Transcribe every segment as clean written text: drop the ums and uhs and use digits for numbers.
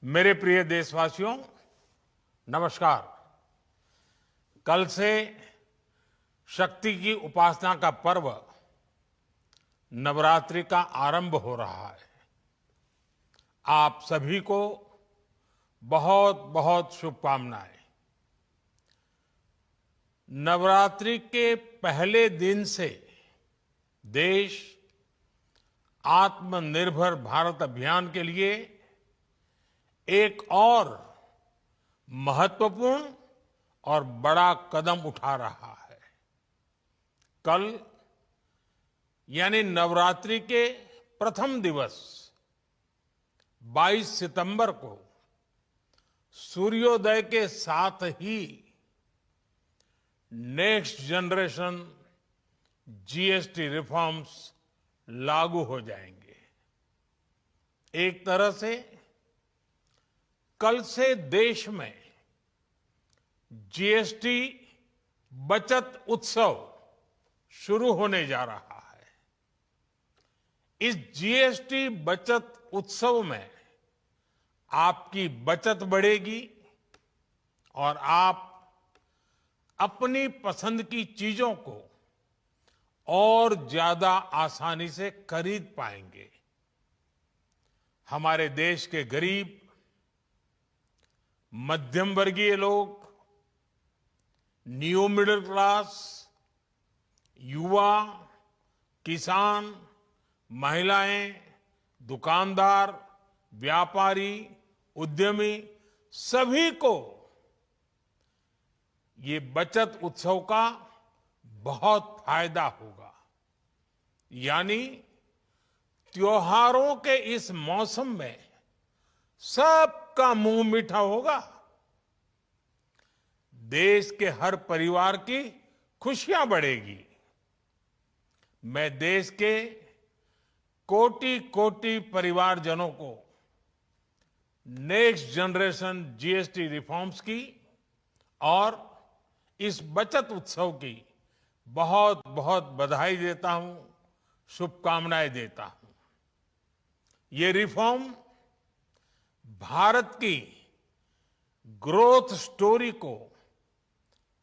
मेरे प्रिय देशवासियों, नमस्कार। कल से शक्ति की उपासना का पर्व नवरात्रि का आरंभ हो रहा है। आप सभी को बहुत बहुत शुभकामनाएं। नवरात्रि के पहले दिन से देश आत्मनिर्भर भारत अभियान के लिए एक और महत्वपूर्ण और बड़ा कदम उठा रहा है। कल यानी नवरात्रि के प्रथम दिवस 22 सितंबर को सूर्योदय के साथ ही नेक्स्ट जनरेशन जीएसटी रिफॉर्म्स लागू हो जाएंगे। एक तरह से कल से देश में जीएसटी बचत उत्सव शुरू होने जा रहा है। इस जीएसटी बचत उत्सव में आपकी बचत बढ़ेगी और आप अपनी पसंद की चीजों को और ज्यादा आसानी से खरीद पाएंगे। हमारे देश के गरीब, मध्यम वर्गीय लोग, न्यू मिडिल क्लास, युवा, किसान, महिलाएं, दुकानदार, व्यापारी, उद्यमी, सभी को ये बचत उत्सव का बहुत फायदा होगा। यानी त्योहारों के इस मौसम में सबका मुंह मीठा होगा। देश के हर परिवार की खुशियां बढ़ेगी। मैं देश के कोटि कोटि परिवारजनों को नेक्स्ट जनरेशन जीएसटी रिफॉर्म्स की और इस बचत उत्सव की बहुत बहुत बधाई देता हूं, शुभकामनाएं देता हूं। ये रिफॉर्म भारत की ग्रोथ स्टोरी को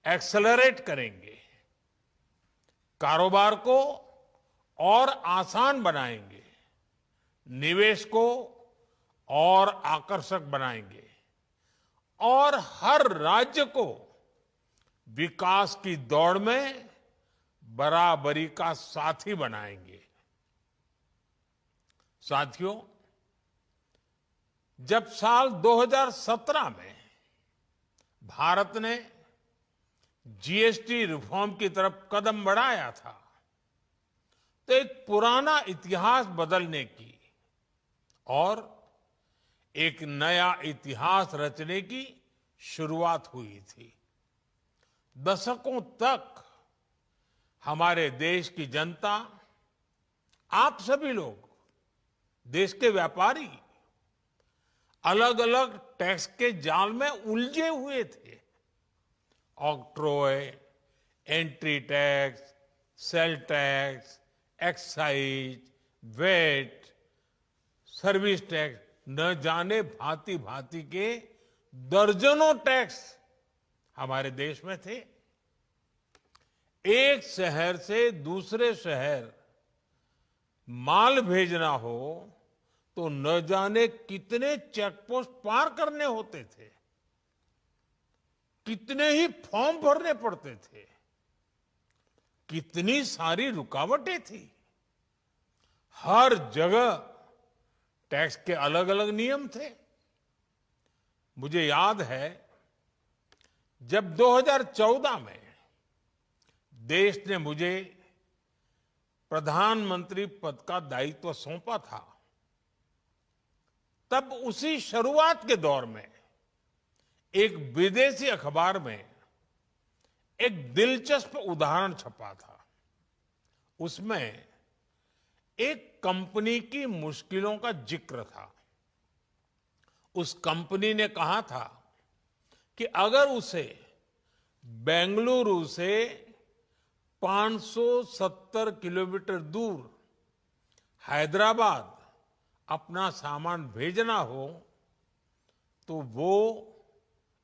एक्सेलरेट करेंगे, कारोबार को और आसान बनाएंगे, निवेश को और आकर्षक बनाएंगे और हर राज्य को विकास की दौड़ में बराबरी का साथी बनाएंगे। साथियों, जब साल 2017 में भारत ने जीएसटी रिफॉर्म की तरफ कदम बढ़ाया था, तो एक पुराना इतिहास बदलने की और एक नया इतिहास रचने की शुरुआत हुई थी। दशकों तक हमारे देश की जनता, आप सभी लोग, देश के व्यापारी अलग अलग टैक्स के जाल में उलझे हुए थे। Octroi, entry tax, sale tax, excise, VAT, service tax, न जाने भांति भांति के दर्जनों टैक्स हमारे देश में थे। एक शहर से दूसरे शहर माल भेजना हो तो न जाने कितने चेकपोस्ट पार करने होते थे, कितने ही फॉर्म भरने पड़ते थे, कितनी सारी रुकावटें थी। हर जगह टैक्स के अलग अलग नियम थे। मुझे याद है, जब 2014 में देश ने मुझे प्रधानमंत्री पद का दायित्व सौंपा था, तब उसी शुरुआत के दौर में एक विदेशी अखबार में एक दिलचस्प उदाहरण छपा था। उसमें एक कंपनी की मुश्किलों का जिक्र था। उस कंपनी ने कहा था कि अगर उसे बेंगलुरु से 570 किलोमीटर दूर हैदराबाद अपना सामान भेजना हो तो वो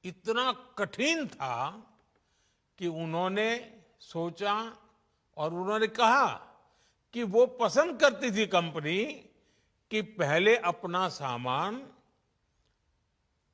इतना कठिन था कि उन्होंने सोचा और उन्होंने कहा कि वो पसंद करती थी कंपनी कि पहले अपना सामान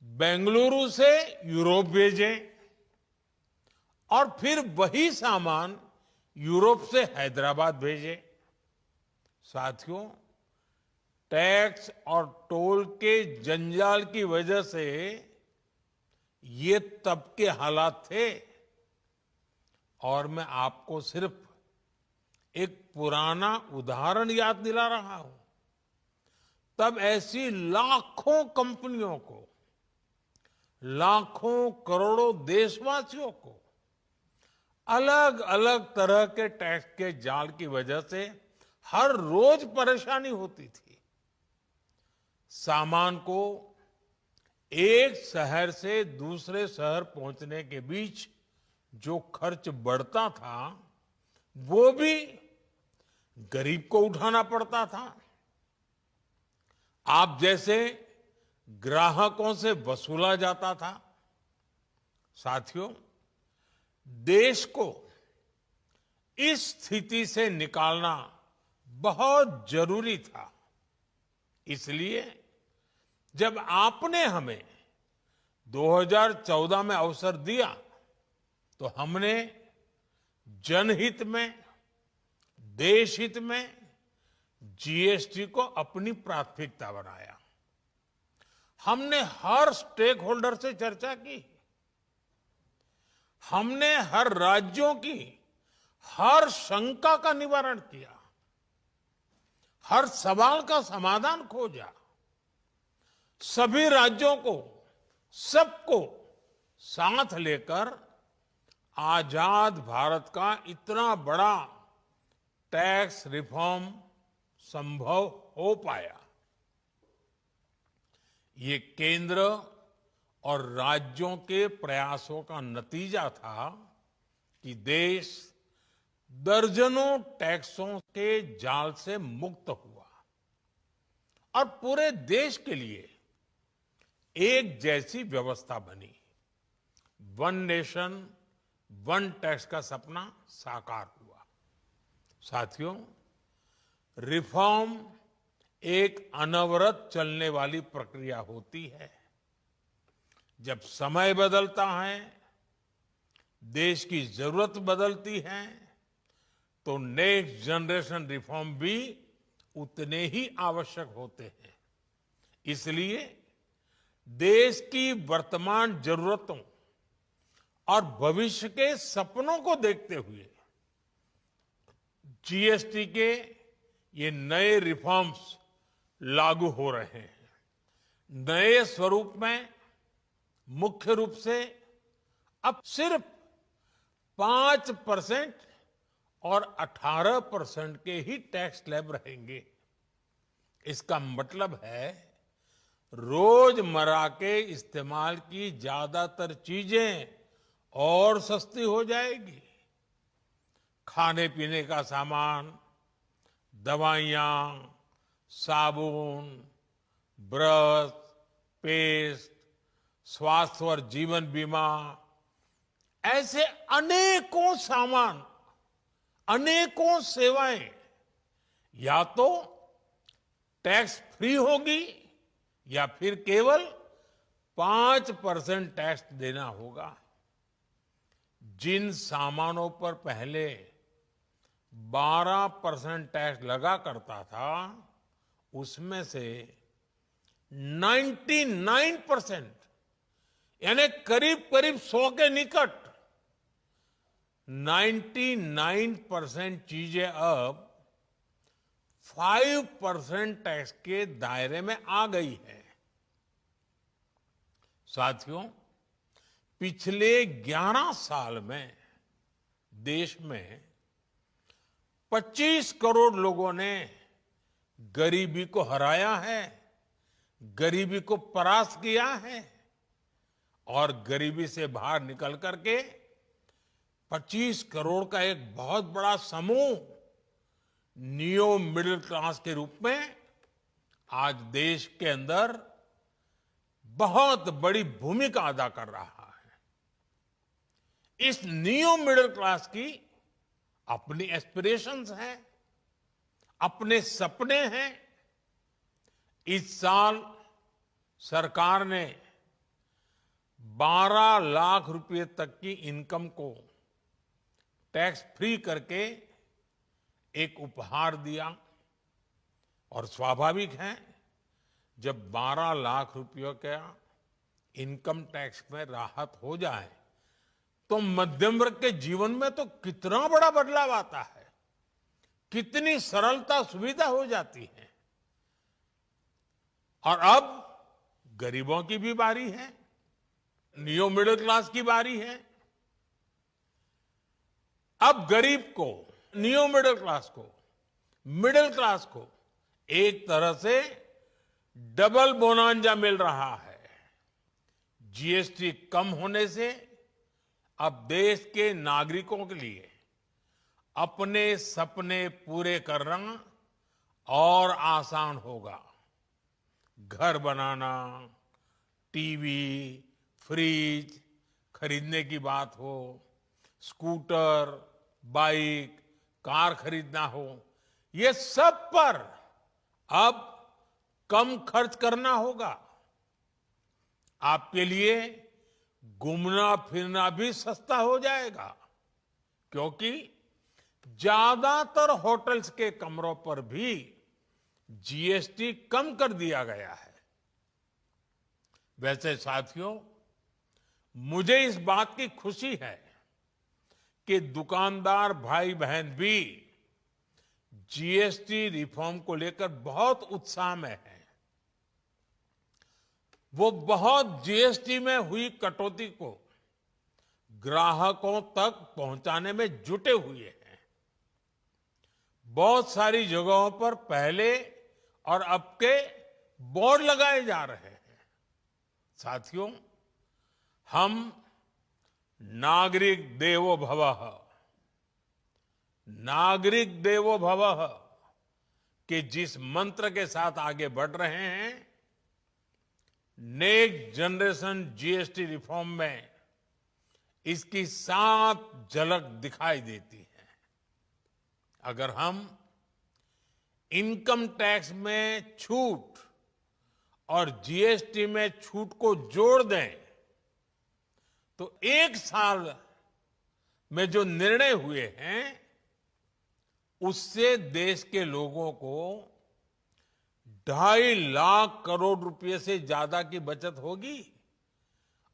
बेंगलुरु से यूरोप भेजें और फिर वही सामान यूरोप से हैदराबाद भेजें। साथियों, टैक्स और टोल के जंजाल की वजह से ये तब के हालात थे। और मैं आपको सिर्फ एक पुराना उदाहरण याद दिला रहा हूं। तब ऐसी लाखों कंपनियों को, लाखों करोड़ों देशवासियों को अलग अलग तरह के टैक्स के जाल की वजह से हर रोज परेशानी होती थी। सामान को एक शहर से दूसरे शहर पहुंचने के बीच जो खर्च बढ़ता था वो भी गरीब को उठाना पड़ता था। आप जैसे ग्राहकों से वसूला जाता था। साथियों, देश को इस स्थिति से निकालना बहुत जरूरी था। इसलिए जब आपने हमें 2014 में अवसर दिया तो हमने जनहित में, देश हित में जीएसटी को अपनी प्राथमिकता बनाया। हमने हर स्टेक होल्डर से चर्चा की। हमने हर राज्यों की हर शंका का निवारण किया, हर सवाल का समाधान खोजा। सभी राज्यों को, सबको साथ लेकर आजाद भारत का इतना बड़ा टैक्स रिफॉर्म संभव हो पाया। ये केंद्र और राज्यों के प्रयासों का नतीजा था कि देश दर्जनों टैक्सों के जाल से मुक्त हुआ और पूरे देश के लिए एक जैसी व्यवस्था बनी। वन नेशन वन टैक्स का सपना साकार हुआ। साथियों, रिफॉर्म एक अनवरत चलने वाली प्रक्रिया होती है। जब समय बदलता है, देश की जरूरत बदलती है, तो नेक्स्ट जनरेशन रिफॉर्म भी उतने ही आवश्यक होते हैं। इसलिए देश की वर्तमान जरूरतों और भविष्य के सपनों को देखते हुए जीएसटी के ये नए रिफॉर्म्स लागू हो रहे हैं। नए स्वरूप में मुख्य रूप से अब सिर्फ 5% और 18% के ही टैक्स स्लैब रहेंगे। इसका मतलब है रोजमर्रा के इस्तेमाल की ज्यादातर चीजें और सस्ती हो जाएगी। खाने पीने का सामान, दवाइयां, साबुन, ब्रश, पेस्ट, स्वास्थ्य और जीवन बीमा, ऐसे अनेकों सामान, अनेकों सेवाएं या तो टैक्स फ्री होगी या फिर केवल 5% टैक्स देना होगा। जिन सामानों पर पहले 12% टैक्स लगा करता था, उसमें से 99% यानी करीब करीब 100 के निकट 99% चीजें अब 5% टैक्स के दायरे में आ गई है। साथियों, पिछले 11 साल में देश में 25 करोड़ लोगों ने गरीबी को हराया है, गरीबी को परास्त किया है और गरीबी से बाहर निकल करके 25 करोड़ का एक बहुत बड़ा समूह नियो मिडिल क्लास के रूप में आज देश के अंदर बहुत बड़ी भूमिका अदा कर रहा है। इस न्यू मिडिल क्लास की अपनी एस्पिरेशंस हैं, अपने सपने हैं। इस साल सरकार ने 12 लाख रुपए तक की इनकम को टैक्स फ्री करके एक उपहार दिया। और स्वाभाविक है, जब 12 लाख रुपयों का इनकम टैक्स में राहत हो जाए तो मध्यम वर्ग के जीवन में तो कितना बड़ा बदलाव आता है, कितनी सरलता सुविधा हो जाती है। और अब गरीबों की भी बारी है, न्यू मिडिल क्लास की बारी है। अब गरीब को, न्यू मिडिल क्लास को एक तरह से डबल बोनांजा मिल रहा है। जीएसटी कम होने से अब देश के नागरिकों के लिए अपने सपने पूरे करना और आसान होगा। घर बनाना, टीवी, फ्रिज खरीदने की बात हो, स्कूटर, बाइक, कार खरीदना हो, ये सब पर अब कम खर्च करना होगा। आपके लिए घूमना फिरना भी सस्ता हो जाएगा, क्योंकि ज्यादातर होटल्स के कमरों पर भी जीएसटी कम कर दिया गया है। वैसे साथियों, मुझे इस बात की खुशी है कि दुकानदार भाई बहन भी जीएसटी रिफॉर्म को लेकर बहुत उत्साह में हैं। वो बहुत जीएसटी में हुई कटौती को ग्राहकों तक पहुंचाने में जुटे हुए हैं। बहुत सारी जगहों पर पहले और अब के बोर्ड लगाए जा रहे हैं। साथियों, हम नागरिक देवो भवः, नागरिक देवो भवः के जिस मंत्र के साथ आगे बढ़ रहे हैं, नेक्स्ट जनरेशन जीएसटी रिफॉर्म में इसकी साफ झलक दिखाई देती है। अगर हम इनकम टैक्स में छूट और जीएसटी में छूट को जोड़ दें तो एक साल में जो निर्णय हुए हैं उससे देश के लोगों को 2.5 लाख करोड़ रुपए से ज्यादा की बचत होगी।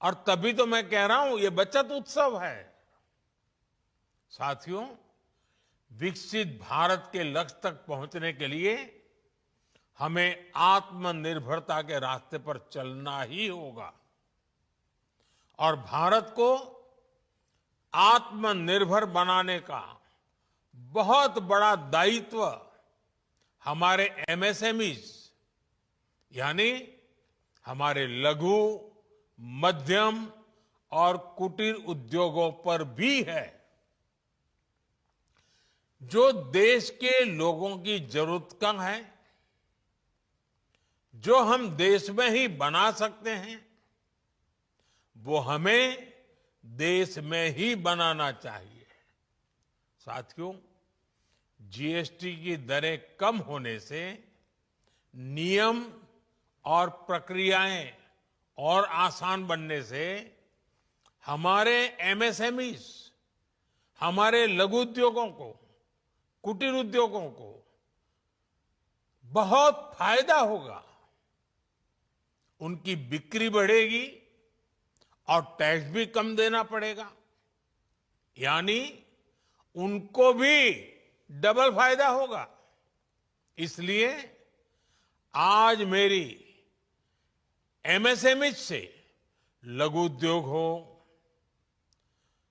और तभी तो मैं कह रहा हूं, ये बचत उत्सव है। साथियों, विकसित भारत के लक्ष्य तक पहुंचने के लिए हमें आत्मनिर्भरता के रास्ते पर चलना ही होगा। और भारत को आत्मनिर्भर बनाने का बहुत बड़ा दायित्व हमारे एमएसएमईज यानी हमारे लघु, मध्यम और कुटीर उद्योगों पर भी है, जो देश के लोगों की जरूरत का है, जो हम देश में ही बना सकते हैं, वो हमें देश में ही बनाना चाहिए। साथियों, जीएसटी की दरें कम होने से नियम और प्रक्रियाएं और आसान बनने से हमारे एमएसएमईज, हमारे लघु उद्योगों को, कुटीर उद्योगों को बहुत फायदा होगा। उनकी बिक्री बढ़ेगी और टैक्स भी कम देना पड़ेगा, यानी उनको भी डबल फायदा होगा। इसलिए आज मेरी एमएसएमई से लघु उद्योग हो,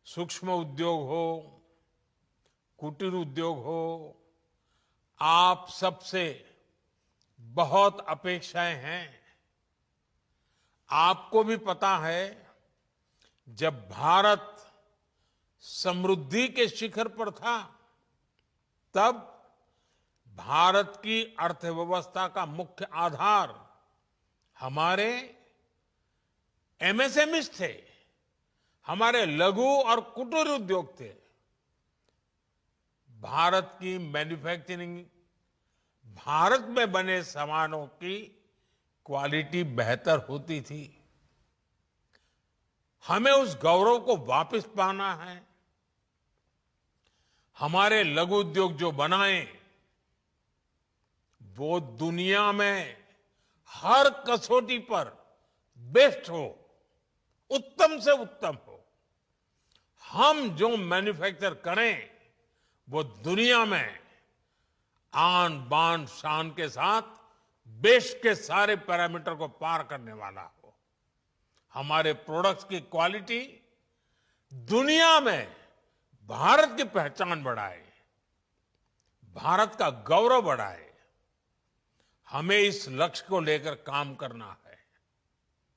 सूक्ष्म उद्योग हो, कुटीर उद्योग हो, आप सबसे बहुत अपेक्षाएं हैं। आपको भी पता है, जब भारत समृद्धि के शिखर पर था, तब भारत की अर्थव्यवस्था का मुख्य आधार हमारे एमएसएमईज थे, हमारे लघु और कुटीर उद्योग थे। भारत की मैन्युफैक्चरिंग, भारत में बने सामानों की क्वालिटी बेहतर होती थी। हमें उस गौरव को वापस पाना है। हमारे लघु उद्योग जो बनाए वो दुनिया में हर कसौटी पर बेस्ट हो, उत्तम से उत्तम हो। हम जो मैन्युफैक्चर करें वो दुनिया में आन बान शान के साथ बेस्ट के सारे पैरामीटर को पार करने वाला हो। हमारे प्रोडक्ट्स की क्वालिटी दुनिया में भारत की पहचान बढ़ाए, भारत का गौरव बढ़ाए। हमें इस लक्ष्य को लेकर काम करना है।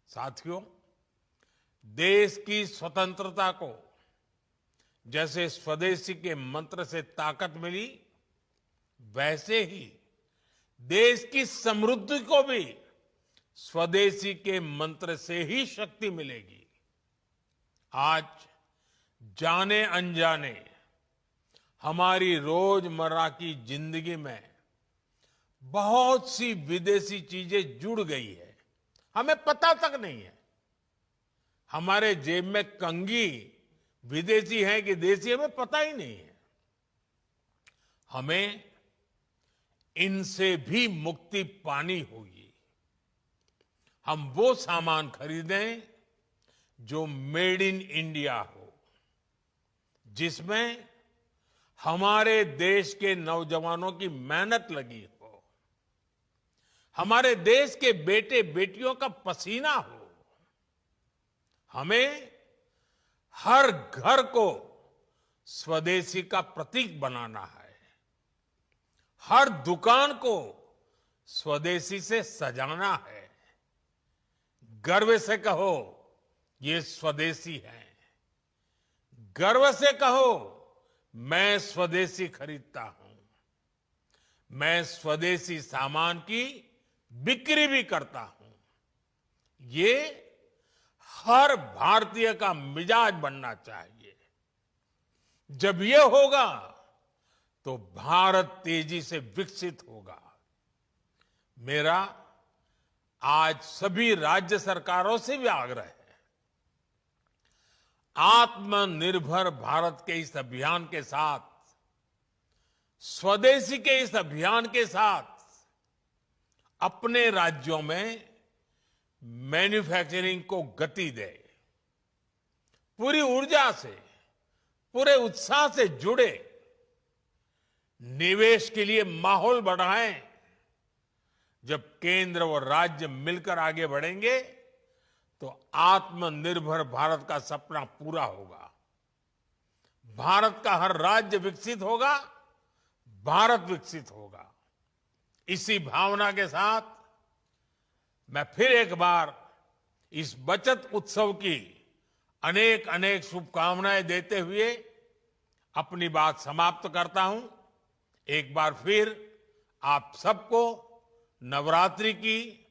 साथियों, देश की स्वतंत्रता को जैसे स्वदेशी के मंत्र से ताकत मिली, वैसे ही देश की समृद्धि को भी स्वदेशी के मंत्र से ही शक्ति मिलेगी। आज जाने अनजाने हमारी रोजमर्रा की जिंदगी में बहुत सी विदेशी चीजें जुड़ गई है, हमें पता तक नहीं है। हमारे जेब में कंघी विदेशी है कि देसी, हमें पता ही नहीं है। हमें इनसे भी मुक्ति पानी होगी। हम वो सामान खरीदें जो मेड इन इंडिया हो, जिसमें हमारे देश के नौजवानों की मेहनत लगी हो, हमारे देश के बेटे बेटियों का पसीना हो। हमें हर घर को स्वदेशी का प्रतीक बनाना है, हर दुकान को स्वदेशी से सजाना है। गर्व से कहो ये स्वदेशी है, गर्व से कहो मैं स्वदेशी खरीदता हूं, मैं स्वदेशी सामान की बिक्री भी करता हूं। ये हर भारतीय का मिजाज बनना चाहिए। जब ये होगा तो भारत तेजी से विकसित होगा। मेरा आज सभी राज्य सरकारों से भी आग्रह है, आत्मनिर्भर भारत के इस अभियान के साथ, स्वदेशी के इस अभियान के साथ अपने राज्यों में मैन्युफैक्चरिंग को गति दे, पूरी ऊर्जा से, पूरे उत्साह से जुड़े, निवेश के लिए माहौल बढ़ाएं। जब केंद्र और राज्य मिलकर आगे बढ़ेंगे तो आत्मनिर्भर भारत का सपना पूरा होगा। भारत का हर राज्य विकसित होगा, भारत विकसित होगा। इसी भावना के साथ मैं फिर एक बार इस बचत उत्सव की अनेक अनेक शुभकामनाएं देते हुए अपनी बात समाप्त करता हूं। एक बार फिर आप सबको नवरात्रि की,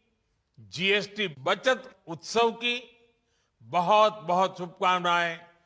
जीएसटी बचत उत्सव की बहुत बहुत शुभकामनाएं।